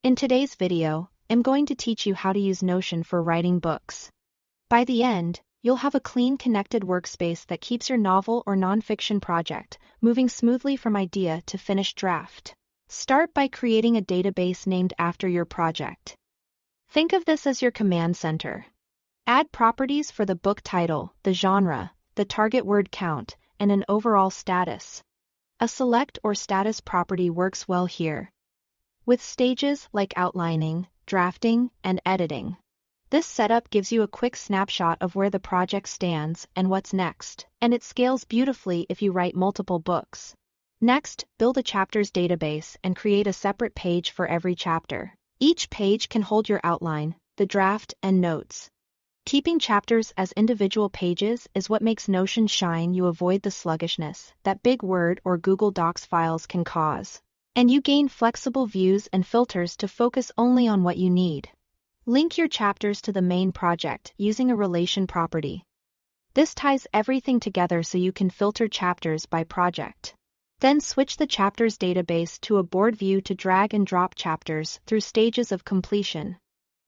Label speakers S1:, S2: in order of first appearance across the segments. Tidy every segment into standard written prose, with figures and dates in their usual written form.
S1: In today's video, I'm going to teach you how to use Notion for writing books. By the end, you'll have a clean, connected workspace that keeps your novel or nonfiction project moving smoothly from idea to finished draft. Start by creating a database named after your project. Think of this as your command center. Add properties for the book title, the genre, the target word count, and an overall status. A select or status property works well here, with stages like outlining, drafting, and editing. This setup gives you a quick snapshot of where the project stands and what's next, and it scales beautifully if you write multiple books. Next, build a chapters database and create a separate page for every chapter. Each page can hold your outline, the draft, and notes. Keeping chapters as individual pages is what makes Notion shine. You avoid the sluggishness that big Word or Google Docs files can cause, and you gain flexible views and filters to focus only on what you need. Link your chapters to the main project using a relation property. This ties everything together so you can filter chapters by project. Then switch the chapters database to a board view to drag and drop chapters through stages of completion.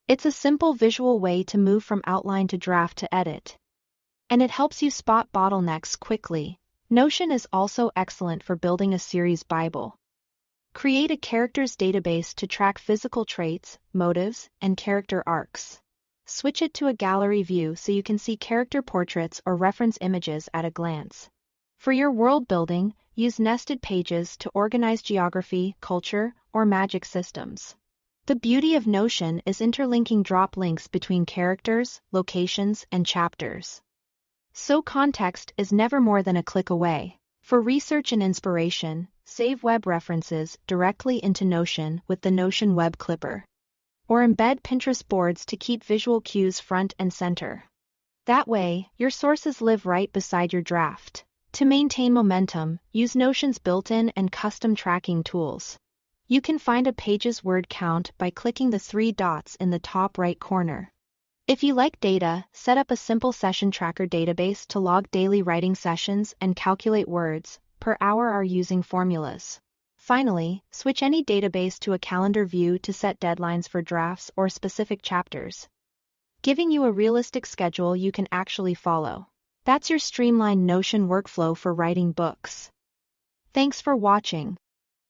S1: It's a simple visual way to move from outline to draft to edit, and it helps you spot bottlenecks quickly. Notion is also excellent for building a series Bible. Create a characters database to track physical traits, motives, and character arcs. Switch it to a gallery view so you can see character portraits or reference images at a glance. For your world building, use nested pages to organize geography, culture, or magic systems. The beauty of Notion is interlinking drop links between characters, locations, and chapters, so context is never more than a click away. For research and inspiration, save web references directly into Notion with the Notion Web Clipper, or embed Pinterest boards to keep visual cues front and center. That way, your sources live right beside your draft. To maintain momentum, use Notion's built-in and custom tracking tools. You can find a page's word count by clicking the three dots in the top right corner. If you like data, set up a simple session tracker database to log daily writing sessions and calculate words per hour using formulas. Finally, switch any database to a calendar view to set deadlines for drafts or specific chapters, giving you a realistic schedule you can actually follow. That's your streamlined Notion workflow for writing books. Thanks for watching.